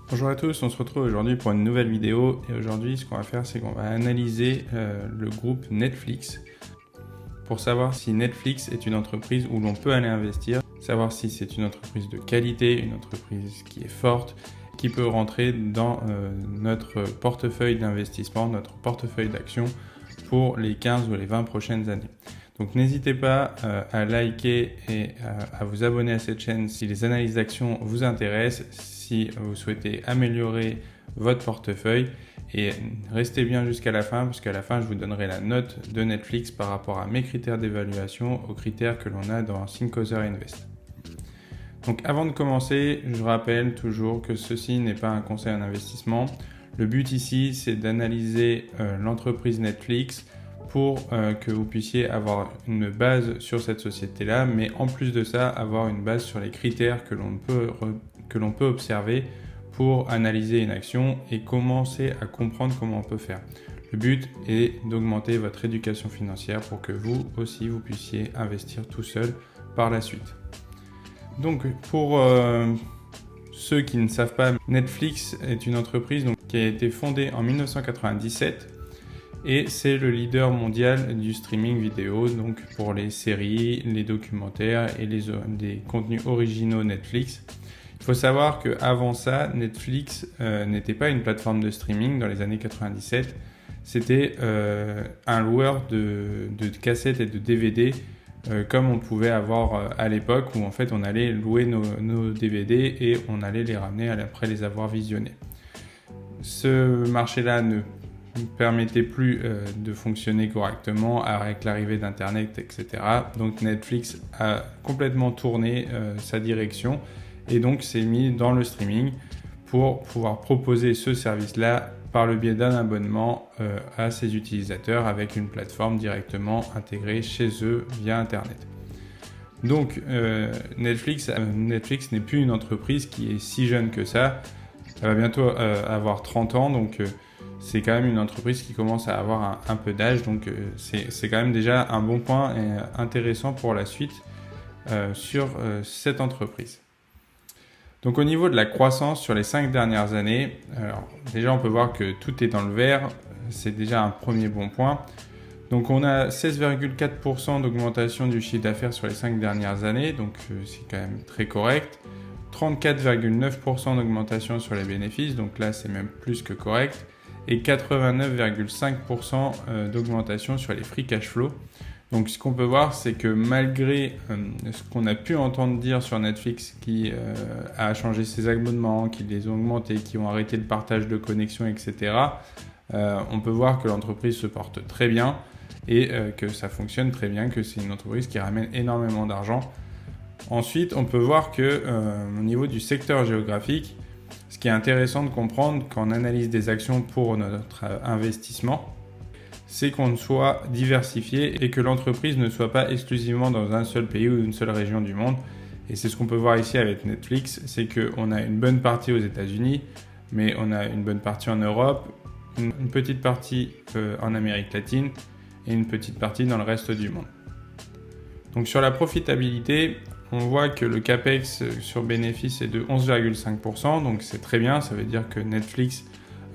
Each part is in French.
Bonjour à tous, on se retrouve aujourd'hui pour une nouvelle vidéo et aujourd'hui ce qu'on va faire c'est qu'on va analyser le groupe Netflix pour savoir si Netflix est une entreprise où l'on peut aller investir, savoir si c'est une entreprise de qualité, une entreprise qui est forte, qui peut rentrer dans notre portefeuille d'investissement, notre portefeuille d'actions pour les 15 ou les 20 prochaines années. Donc n'hésitez pas à liker et à vous abonner à cette chaîne si les analyses d'actions vous intéressent, si vous souhaitez améliorer votre portefeuille, et restez bien jusqu'à la fin parce qu'à la fin je vous donnerai la note de Netflix par rapport à mes critères d'évaluation, aux critères que l'on a dans Think Other Invest. Donc avant de commencer, je rappelle toujours que ceci n'est pas un conseil en investissement. Le but ici c'est d'analyser l'entreprise Netflix pour que vous puissiez avoir une base sur cette société-là, mais en plus de ça, avoir une base sur les critères que l'on peut observer pour analyser une action et commencer à comprendre comment on peut faire. Le but est d'augmenter votre éducation financière pour que vous aussi, vous puissiez investir tout seul par la suite. Donc, pour ceux qui ne savent pas, Netflix est une entreprise qui a été fondée en 1997 et c'est le leader mondial du streaming vidéo, donc pour les séries, les documentaires et les contenus originaux Netflix. Il faut savoir qu'avant ça, Netflix n'était pas une plateforme de streaming dans les années 97. C'était un loueur de cassettes et de DVD comme on pouvait avoir à l'époque où en fait on allait louer nos DVD et on allait les ramener après les avoir visionnés. Ce marché-là ne permettait plus de fonctionner correctement avec l'arrivée d'Internet, etc. Donc Netflix a complètement tourné sa direction et donc s'est mis dans le streaming pour pouvoir proposer ce service-là par le biais d'un abonnement à ses utilisateurs avec une plateforme directement intégrée chez eux via Internet. Donc Netflix n'est plus une entreprise qui est si jeune que ça. Elle va bientôt avoir 30 ans, donc c'est quand même une entreprise qui commence à avoir un peu d'âge, donc c'est quand même déjà un bon point et intéressant pour la suite sur cette entreprise. Donc au niveau de la croissance sur les 5 dernières années, alors déjà on peut voir que tout est dans le vert, c'est déjà un premier bon point. Donc on a 16,4% d'augmentation du chiffre d'affaires sur les 5 dernières années, donc c'est quand même très correct. 34,9% d'augmentation sur les bénéfices, donc là c'est même plus que correct. Et 89,5% d'augmentation sur les free cash flow. Donc ce qu'on peut voir, c'est que malgré ce qu'on a pu entendre dire sur Netflix qui a changé ses abonnements, qui les ont augmentés, qui ont arrêté le partage de connexions, etc., on peut voir que l'entreprise se porte très bien et que ça fonctionne très bien, que c'est une entreprise qui ramène énormément d'argent. Ensuite, on peut voir que au niveau du secteur géographique, ce qui est intéressant de comprendre quand on analyse des actions pour notre investissement, c'est qu'on soit diversifié et que l'entreprise ne soit pas exclusivement dans un seul pays ou une seule région du monde. Et c'est ce qu'on peut voir ici avec Netflix, c'est qu'on a une bonne partie aux États-Unis, mais on a une bonne partie en Europe, une petite partie en Amérique latine et une petite partie dans le reste du monde. Donc sur la profitabilité, on voit que le CAPEX sur bénéfice est de 11,5%, donc c'est très bien, ça veut dire que Netflix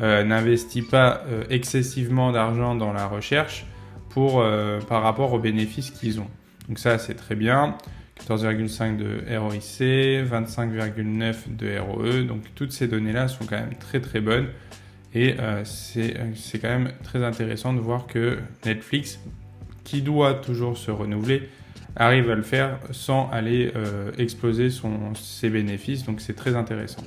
n'investit pas excessivement d'argent dans la recherche par rapport aux bénéfices qu'ils ont. Donc ça c'est très bien, 14,5 de ROIC, 25,9 de ROE, donc toutes ces données-là sont quand même très très bonnes et c'est quand même très intéressant de voir que Netflix, qui doit toujours se renouveler, arrive à le faire sans aller exploser ses bénéfices, donc c'est très intéressant.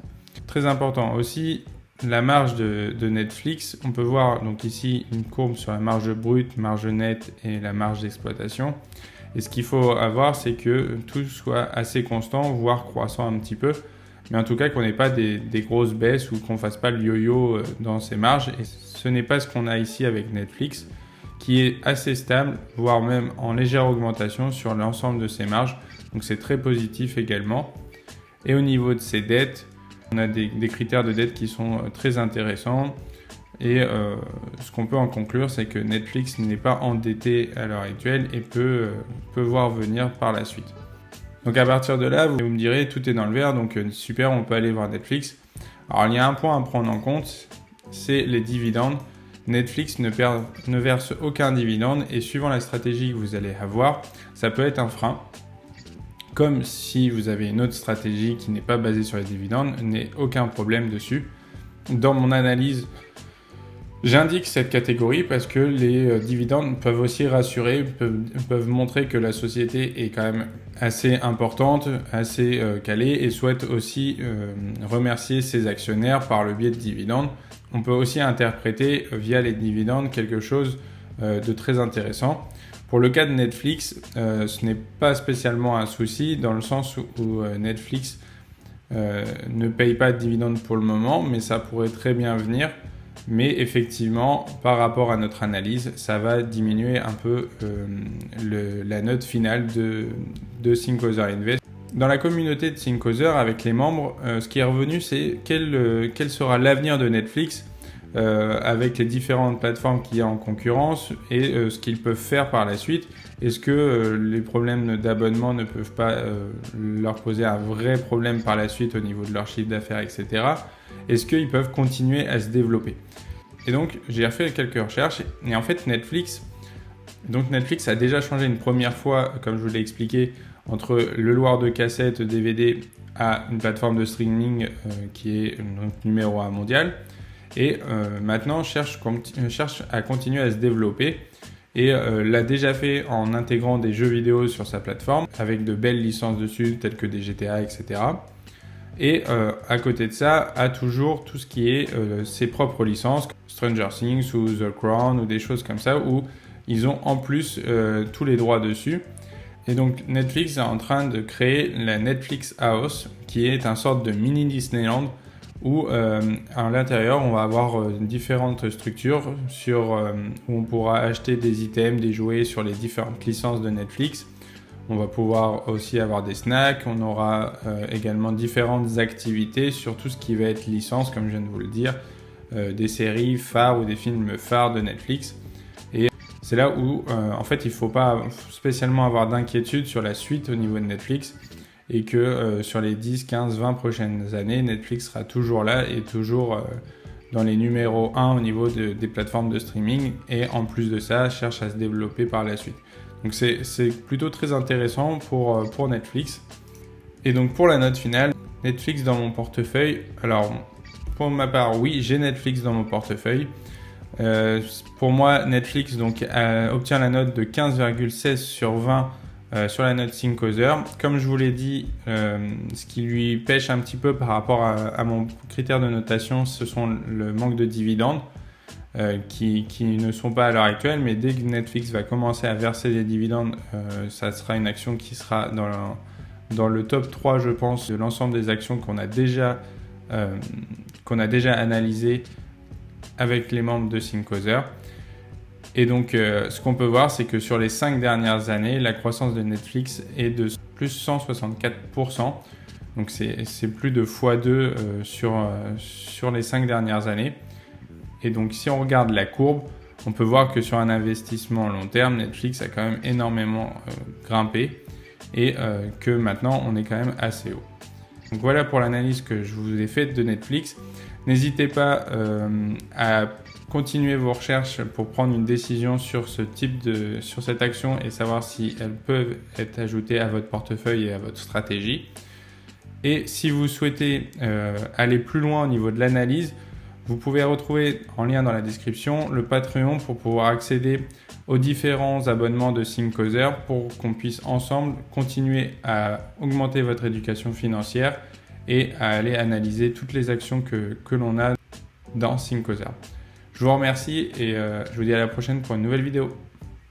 Très important aussi, la marge de Netflix, on peut voir donc ici une courbe sur la marge brute, marge nette et la marge d'exploitation. Et ce qu'il faut avoir, c'est que tout soit assez constant, voire croissant un petit peu, mais en tout cas qu'on n'ait pas des grosses baisses ou qu'on ne fasse pas le yo-yo dans ces marges. Et ce n'est pas ce qu'on a ici avec Netflix, qui est assez stable, voire même en légère augmentation sur l'ensemble de ses marges. Donc c'est très positif également. Et au niveau de ses dettes, on a des critères de dette qui sont très intéressants. Et ce qu'on peut en conclure, c'est que Netflix n'est pas endetté à l'heure actuelle et peut voir venir par la suite. Donc à partir de là, vous me direz, tout est dans le vert, donc super, on peut aller voir Netflix. Alors il y a un point à prendre en compte, c'est les dividendes. Netflix ne verse aucun dividende et suivant la stratégie que vous allez avoir, ça peut être un frein. Comme si vous avez une autre stratégie qui n'est pas basée sur les dividendes, n'est aucun problème dessus. Dans mon analyse, j'indique cette catégorie parce que les dividendes peuvent aussi rassurer, peuvent montrer que la société est quand même assez importante, assez calée et souhaite aussi remercier ses actionnaires par le biais de dividendes. On peut aussi interpréter via les dividendes quelque chose de très intéressant. Pour le cas de Netflix, ce n'est pas spécialement un souci dans le sens où Netflix ne paye pas de dividendes pour le moment, mais ça pourrait très bien venir. Mais effectivement, par rapport à notre analyse, ça va diminuer un peu la note finale de Think Invest. Dans la communauté de Think avec les membres, ce qui est revenu, c'est quel sera l'avenir de Netflix avec les différentes plateformes qu'il y a en concurrence et ce qu'ils peuvent faire par la suite. Est-ce que les problèmes d'abonnement ne peuvent pas leur poser un vrai problème par la suite au niveau de leur chiffre d'affaires, etc. Est-ce qu'ils peuvent continuer à se développer? Et donc, j'ai refait quelques recherches et en fait, Netflix a déjà changé une première fois, comme je vous l'ai expliqué, entre le loueur de cassettes DVD à une plateforme de streaming qui est donc numéro 1 mondial. Et maintenant cherche à continuer à se développer et l'a déjà fait en intégrant des jeux vidéo sur sa plateforme avec de belles licences dessus telles que des GTA, etc. Et à côté de ça, a toujours tout ce qui est ses propres licences, Stranger Things ou The Crown ou des choses comme ça où ils ont en plus tous les droits dessus. Et donc Netflix est en train de créer la Netflix House qui est une sorte de mini Disneyland où à l'intérieur on va avoir différentes structures où on pourra acheter des items, des jouets sur les différentes licences de Netflix. On va pouvoir aussi avoir des snacks, on aura également différentes activités sur tout ce qui va être licence, comme je viens de vous le dire, des séries phares ou des films phares de Netflix. Et c'est là où en fait il ne faut pas spécialement avoir d'inquiétude sur la suite au niveau de Netflix et que sur les 10, 15, 20 prochaines années, Netflix sera toujours là et toujours dans les numéros 1 au niveau des plateformes de streaming et en plus de ça, cherche à se développer par la suite. Donc c'est plutôt très intéressant pour Netflix. Et donc pour la note finale, Netflix dans mon portefeuille. Alors pour ma part, oui, j'ai Netflix dans mon portefeuille. Pour moi, Netflix obtient la note de 15,16 sur 20 sur la note Think. Comme je vous l'ai dit, ce qui lui pêche un petit peu par rapport à mon critère de notation, ce sont le manque de dividendes qui ne sont pas à l'heure actuelle, mais dès que Netflix va commencer à verser des dividendes, ça sera une action qui sera dans le top 3, je pense, de l'ensemble des actions qu'on a déjà analysées avec les membres de Think. Et donc, ce qu'on peut voir, c'est que sur les 5 dernières années, la croissance de Netflix est de plus 164%. Donc, c'est plus de x2 sur les 5 dernières années. Et donc, si on regarde la courbe, on peut voir que sur un investissement long terme, Netflix a quand même énormément grimpé et que maintenant, on est quand même assez haut. Donc, voilà pour l'analyse que je vous ai faite de Netflix. N'hésitez pas à continuer vos recherches pour prendre une décision sur cette action et savoir si elles peuvent être ajoutées à votre portefeuille et à votre stratégie. Et si vous souhaitez aller plus loin au niveau de l'analyse, vous pouvez retrouver en lien dans la description le Patreon pour pouvoir accéder aux différents abonnements de Think pour qu'on puisse ensemble continuer à augmenter votre éducation financière et à aller analyser toutes les actions que l'on a dans Think. Je vous remercie et je vous dis à la prochaine pour une nouvelle vidéo.